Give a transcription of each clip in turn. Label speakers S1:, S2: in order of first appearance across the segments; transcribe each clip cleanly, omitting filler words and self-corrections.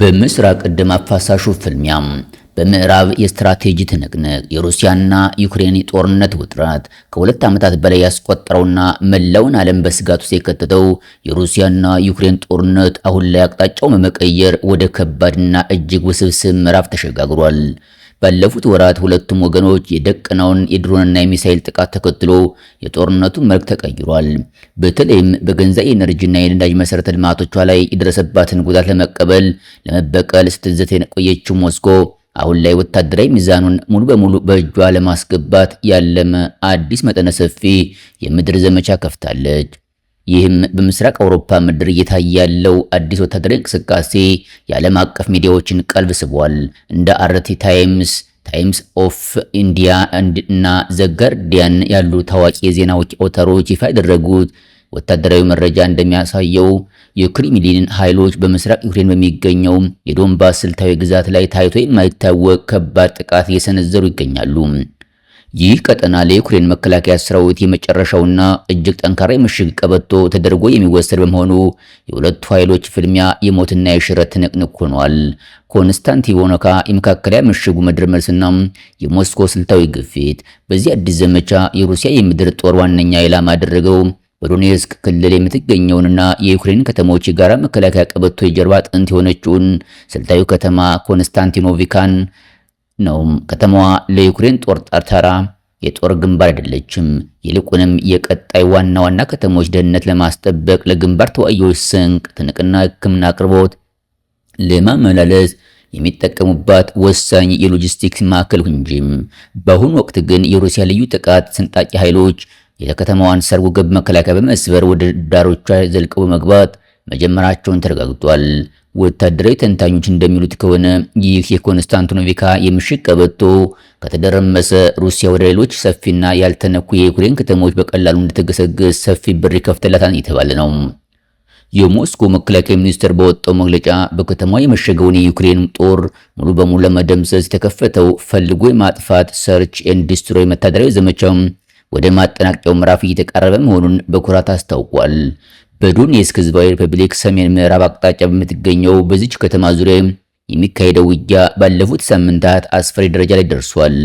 S1: በምስራቅ ደም አፋሳሹ ፍልሚያ በምዕራብ የስትራቴጂ ትንቅንቅ የሩሲያና ዩክሬን ጦርነት ውጥረት ከሁለት ዓመታት በላይ ያስቆጠረውና መላውን ዓለም በስጋት ውስጥ የከተተው የሩሲያና ዩክሬን ጦርነት አሁን ላይ አቅጣጫው በመቀየር ወደ ከባድና እጅግ ውስብስብ ምዕራፍ ተሸጋግሯል። ባለፉት ወራት ሁለቱም ወገኖች የደቀናውን የድሮንና የሚሳኤል ጥቃት ተከትሎ የጦርነቱ መልክ ተቀይሯል። በተለይም በገንዘብ የኤነርጂና የነዳጅ መሰረተ ልማቶቿ ላይ የደረሰባትን ጉዳት ለመበቀል ስትዝት የቆየችው ሞስኮ አሁን ላይ ወታደራዊ ሚዛኑን ሙሉ በሙሉ በእጇ ለማስገባት ያለመ አዲስ መጠነ ሰፊ የምድር ዘመቻ ከፍታለች። ይህም በምስራቅ አውሮፓ ምድር እየታየ ያለው አዲስ ወታደራዊ እንቅስቃሴ የዓለም አቀፍ ሚዲያዎችን ቀልብ ስቧል። እንደ አርቲ ታይምስ ኦፍ ኢንዲያ እና ዘ ጋርዲያን ያሉ ታዋቂ የዜና አውታሮች ይፋ ያደረጉት ወታደራዊ መረጃ እንደሚያሳየው የክሬምሊን ኃይሎች በምስራቅ ዩክሬን በሚገኘው የዶንባስ ስልታዊ ግዛት ላይ ታይቶ የማይታወቅ ከባድ ጥቃት እየሰነዘሩ ይገኛሉ። ይህ ቀጠና ለዩክሬን መከላከያ ሰራዊት የመጨረሻውና እጅግ ጠንካራ የምሽግ ቀበቶ ተደርጎ የሚወሰድ በመሆኑ የሁለቱ ኃይሎች ፍልሚያ የሞትና የሽረት ትንቅንቅ ሆኗል። ኮንስታንቲኖቭካ የመካከለኛ ምሽጉ መድረመስና የሞስኮ ስልታዊ ግፊት በዚህ አዲስ ዘመቻ የሩሲያ የምድር ጦር ዋነኛ ኢላማ ያደረገው በዶኔትስክ ክልል የምትገኘውንና የዩክሬን ከተሞች የጋራ መከላከያ ቀበቶ የጀርባ አጥንት የሆነችውን ስልታዊ ከተማ ኮንስታንቲኖቭካን ነው። ከተማዋ ለዩክሬን ጦር ተራ የጦር ግንባር አይደለችም። ይልቁንም የቀጣይ ዋና ከተሞች ደህንነት ለማስጠበቅ ለግንባር ተዋጊዎች ስንቅ፣ ትጥቅና ሕክምና አቅርቦት ለማመላለስ የሚጠቀሙባት ወሳኝ የሎጂስቲክስ ማዕከል እንጂ። በአሁኑ ወቅት ግን የሩሲያ ልዩ ጥቃት ሰንጣቂ ኃይሎች የከተማዋን ሰርጎ ገብ መከላከያ በመስበር ወደ ዳሮቿ ዘልቀው በመግባት መጀመራቸውን ተረጋግጧል። ወታደራዊ ተንታኞች እንደሚሉት ከሆነ ይህ የኮንስታንቲኖቭካ የምሽግ ቀበቶ ከተደረመሰ ሩሲያ ወደ ሌሎች ሰፊና ያልተነኩ የዩክሬን ከተሞች በቀላሉ እንድትገሰግስ ሰፊ በር ይከፍትላታል የተባለ ነው። የሞስኮ መከላከያ ሚኒስቴር በወጣው መግለጫ በከተማዋ የመሸገውን የዩክሬን ጦር ሙሉ በሙሉ ለመደምሰስ የተከፈተው ፈልጎ የማጥፋት ሰርች ኤንድ ዲስትሮይ ወታደራዊ ዘመቻው ወደ ማጠናቀቂያው ምዕራፍ እየተቃረበ መሆኑን በኩራት አስታውቋል። በዶኔትስክ ህዝባዊ ሪፐብሊክ ሰሜን ምዕራብ አቅጣጫ በምትገኘው በዚች ከተማ ዙሪያ የሚካሄደው ውጊያ ባለፉት ሳምንታት አስፈሪ ደረጃ ላይ ደርሷል።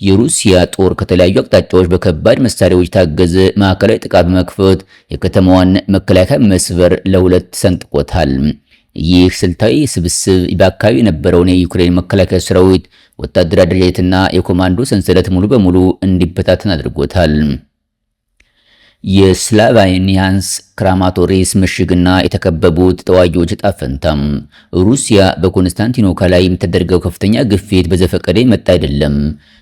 S1: የሩሲያ ጦር ከተለያዩ አቅጣጫዎች በከባድ መሳሪያዎች ታገዘ ማዕከላዊ ጥቃት በመክፈት የከተማዋን መከላከያ መስበር ለሁለት ሰንጥቆታል። ይህ ስልታዊ ስብስብ በአካባቢው የነበረውን የዩክሬን መከላከያ ሰራዊት ወታደራዊ አደረጃጀትና የኮማንዶ ሰንሰለት ሙሉ በሙሉ እንዲበታተን አድርጎታል። የስላቫኒያንስ ክራማቶሪስ ምሽግና የተከበቡት ተዋጊዎች ዕጣ ፈንታም ሩሲያ በኮንስታንቲኖቭካ ላይ የምትደርገው ከፍተኛ ግፊት በዘፈቀደ የመጣ አይደለም።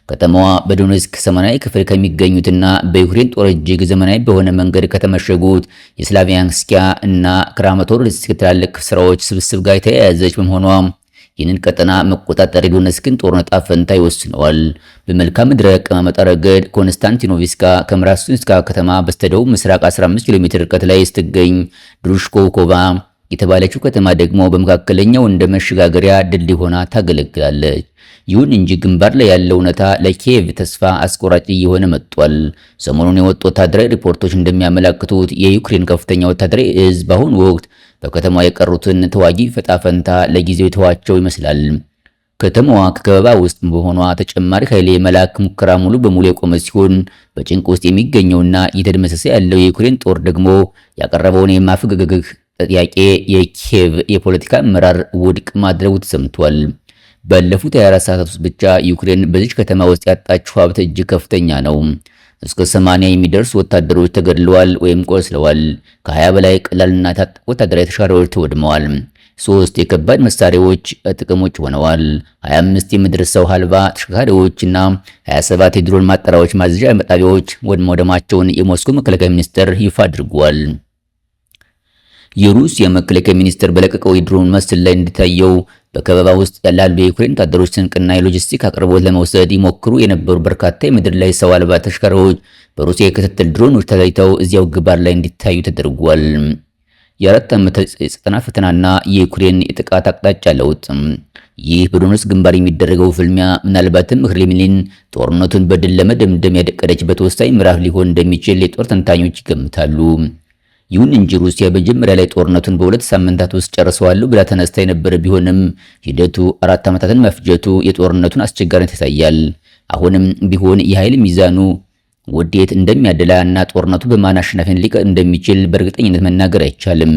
S1: ከተማዋ በዶኔትስክ ሰሜናዊ ክፍል ከሚገኙትና በዩክሬን ጦር እጅግ ዘመናዊ በሆነ መንገድ ከተመሸጉት የስላቪያንስኪያ እና ክራማቶሪስክ ትላልቅ ስራዎች ስብስብ ጋር የተያያዘች በመሆኗ ይህንን ቀጠና መቆጣጠር የዶኔትስክን ጦርነት ዕጣ ፈንታ ይወስነዋል። በመልክዓ ምድራዊ አቀማመጥ ረገድ ኮንስታንቲኖቭካ ከምራስንስካ ከተማ በስተደቡብ ምስራቅ 15 ኪሎ ሜትር ርቀት ላይ ስትገኝ፣ ድሩሽኮቭካ የተባለችው ከተማ ደግሞ በመካከለኛው እንደ መሸጋገሪያ ድልድይ ሆና ታገለግላለች። ይሁን እንጂ ግንባር ላይ ያለው እውነታ ለኪየቭ ተስፋ አስቆራጭ እየሆነ መጥቷል። ሰሞኑን የወጡ ወታደራዊ ሪፖርቶች እንደሚያመለክቱት የዩክሬን ከፍተኛ ወታደራዊ እዝ በአሁኑ ወቅት በከተማዋ የቀሩትን ተዋጊ ፈጣፈንታ ለጊዜው የተዋቸው ይመስላል። ከተማዋ ከከበባ ውስጥ በሆኗ ተጨማሪ ኃይል የመላክ ሙከራ ሙሉ በሙሉ የቆመ ሲሆን በጭንቅ ውስጥ የሚገኘውና እየተደመሰሰ ያለው የዩክሬን ጦር ደግሞ ያቀረበውን የማፈግፈግ ጥያቄ የኪየቭ የፖለቲካ አመራር ውድቅ ማድረጉ ተሰምቷል። ባለፉት 24 ሰዓታት ውስጥ ብቻ ዩክሬን በዚች ከተማ ውስጥ ያጣችው ሀብት እጅግ ከፍተኛ ነው። እስከ 80 የሚደርሱ ወታደሮች ተገድለዋል ወይም ቆስለዋል። ከ20 በላይ ቀላልና የታጠቁ ወታደራዊ ተሽከርካሪዎች ተወድመዋል። 3 የከባድ መሳሪያዎች ጥቅም ውጭ ሆነዋል። 25 የምድር ሰው አልባ ተሽከርካሪዎችና 27 የድሮን ማጣሪያዎች ማዘዣ ጣቢያዎች መውደማቸውን የሞስኮ መከላከያ ሚኒስቴር ይፋ አድርጓል። የሩሲያ መከላከያ ሚኒስቴር በለቀቀው የድሮን ምስል ላይ እንደታየው በከበባ ውስጥ ያሉ የዩክሬን ወታደሮች ስንቅና የሎጂስቲክ አቅርቦት ለመውሰድ ይሞክሩ የነበሩ በርካታ የምድር ላይ ሰው አልባ ተሽከርካሪዎች በሩሲያ የክትትል ድሮኖች ተለይተው እዚያው ግንባር ላይ እንዲታዩ ተደርጓል። የአራት ዓመት የጸጥታ ፈተናና የዩክሬን የጥቃት አቅጣጫ ለውጥ። ይህ በዶኔትስክ ግንባር የሚደረገው ፍልሚያ ምናልባትም ክሬምሊን ጦርነቱን በድል ለመደምደም ያደቀደችበት ወሳኝ ምዕራፍ ሊሆን እንደሚችል የጦር ተንታኞች ይገምታሉ። ይሁን እንጂ ሩሲያ በመጀመሪያ ላይ ጦርነቱን በሁለት ሳምንታት ውስጥ ጨርሰዋለሁ ብላ ተነስታ የነበረ ቢሆንም ሂደቱ 4 ዓመታትን መፍጀቱ የጦርነቱን አስቸጋሪነት ያሳያል። አሁንም ቢሆን የኃይል ሚዛኑ ወዴት እንደሚያደላ እና ጦርነቱ በማን አሸናፊነት ሊቀር እንደሚችል በእርግጠኝነት መናገር አይቻልም።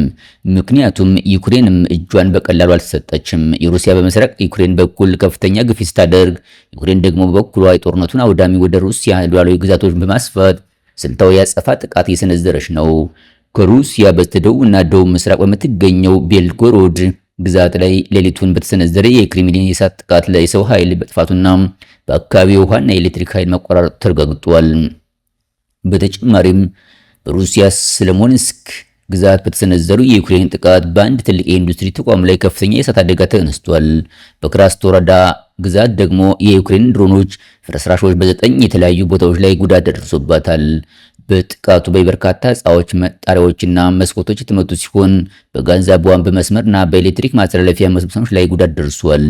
S1: ምክንያቱም ዩክሬንም እጇን በቀላሉ አልተሰጠችም። የሩሲያ በምስራቅ ዩክሬን በኩል ከፍተኛ ግፊት ስታደርግ፣ ዩክሬን ደግሞ በበኩሏ የጦርነቱን አውዳሚ ወደ ሩሲያ ሉዓላዊ ግዛቶች በማስፋት ስልታዊ ያጸፋ ጥቃት እየሰነዘረች ነው። ከሩሲያ በስተደቡብ እና ደቡብ ምስራቅ በምትገኘው ቤልጎሮድ ግዛት ላይ ሌሊቱን በተሰነዘረ የክሬምሊን የእሳት ጥቃት ላይ የሰው ኃይል በጥፋቱና በአካባቢው ውሃና የኤሌክትሪክ ኃይል መቆራረጡ ተረጋግጧል። በተጨማሪም በሩሲያ ስሞሌንስክ ግዛት በተሰነዘሩ የዩክሬን ጥቃት በአንድ ትልቅ የኢንዱስትሪ ተቋም ላይ ከፍተኛ የእሳት አደጋ ተነስቷል። በክራስቶራዳ ግዛት ደግሞ የዩክሬን ድሮኖች ፍርስራሾች በ9 የተለያዩ ቦታዎች ላይ ጉዳት ደርሶባታል። በጥቃቱ በበርካታ ህንፃዎች ጣሪያዎችና መስኮቶች የተመቱ ሲሆን በጋዛ ቧንቧ መስመርና በኤሌክትሪክ ማስተላለፊያ መስመሮች ላይ ጉዳት ደርሷል።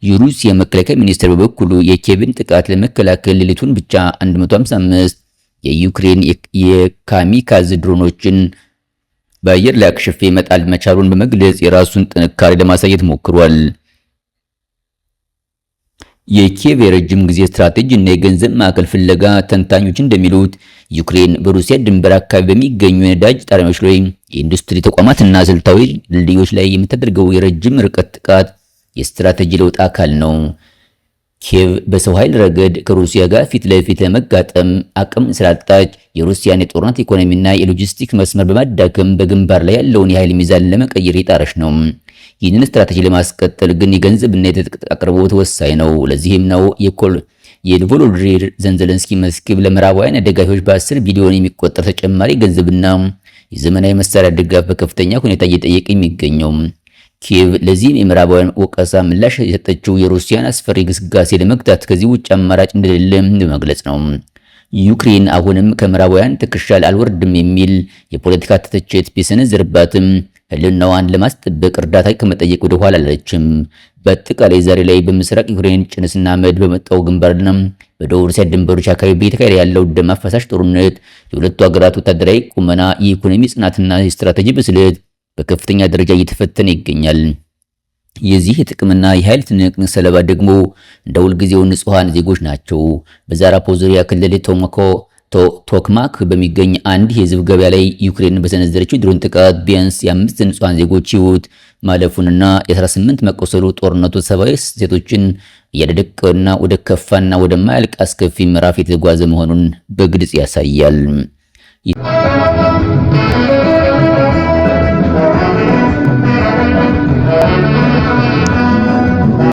S1: የሩሲያ መከላከያ ሚኒስቴር በበኩሉ የኪየቭን ጥቃት ለመከላከል ሌሊቱን ብቻ 155 የዩክሬን የካሚካዝ ድሮኖችን በአየር ላይ አክሽፌ መጣል መቻሉን በመግለጽ የራሱን ጥንካሬ ለማሳየት ሞክሯል። የኪየቭ የረጅም ጊዜ ስትራቴጂ እና የገንዘብ ማዕከል ፍለጋ ተንታኞች እንደሚሉት ዩክሬን በሩሲያ ድንበር አካባቢ በሚገኙ የነዳጅ ጣቢያዎች ላይ፣ የኢንዱስትሪ ተቋማትና ስልታዊ ድልድዮች ላይ የምታደርገው የረጅም ርቀት ጥቃት የስትራቴጂ ለውጥ አካል ነው። ኪየቭ በሰው ኃይል ረገድ ከሩሲያ ጋር ፊት ለፊት ለመጋጠም አቅም ስላጣች የሩሲያን የጦርነት ኢኮኖሚና የሎጂስቲክ መስመር በማዳከም በግንባር ላይ ያለውን የኃይል ሚዛን ለመቀየር የጣረች ነው። ይህንን ስትራቴጂ ለማስቀጠል ግን የገንዘብና የትጥቅ አቅርቦት ወሳኝ ነው። ለዚህም ነው የቮሎዲሚር ዜሌንስኪ መስክብ ለምዕራባውያን ደጋፊዎች በ10 ቢሊዮን የሚቆጠር ተጨማሪ ገንዘብና የዘመናዊ መሳሪያ ድጋፍ በከፍተኛ ሁኔታ እየጠየቀ የሚገኘው። ኪየቭ ለዚህም የምዕራባውያን ወቀሳ ምላሽ የሰጠችው የሩሲያን አስፈሪ ግስጋሴ ለመግታት ከዚህ ውጭ አማራጭ እንደሌለ በመግለጽ ነው። ዩክሬን አሁንም ከምዕራባውያን ትከሻ አልወርድም የሚል የፖለቲካ ትችት ቢሰነዝርባትም ህልውናዋን ለማስጠበቅ እርዳታ ከመጠየቅ ወደ ኋላ አላለችም። በአጠቃላይ ዛሬ ላይ በምስራቅ ዩክሬን ጭስና አመድ በመጣው ግንባርና በደቡብ ሩሲያ ድንበሮች አካባቢ እየተካሄደ ያለው ደም አፋሳሽ ጦርነት የሁለቱ ሀገራት ወታደራዊ ቁመና፣ የኢኮኖሚ ጽናትና የስትራቴጂ ብስለት በከፍተኛ ደረጃ እየተፈተነ ይገኛል። የዚህ የጥቅምና የኃይል ትንቅንቅ ሰለባ ደግሞ እንደ ሁልጊዜው ንጹሃን ዜጎች ናቸው። በዛራፖዝሪያ ክልል ቶክማክ በሚገኝ አንድ የህዝብ ገበያ ላይ ዩክሬን በሰነዘረችው ድሮን ጥቃት ቢያንስ የ5 ንጹሃን ዜጎች ህይወት ማለፉንና የ18 መቆሰሉ ጦርነቱ ሰብአዊ እሴቶችን እያደቀቀና ወደ ከፋና ወደማያልቅ አስከፊ ምዕራፍ የተጓዘ መሆኑን በግልጽ ያሳያል።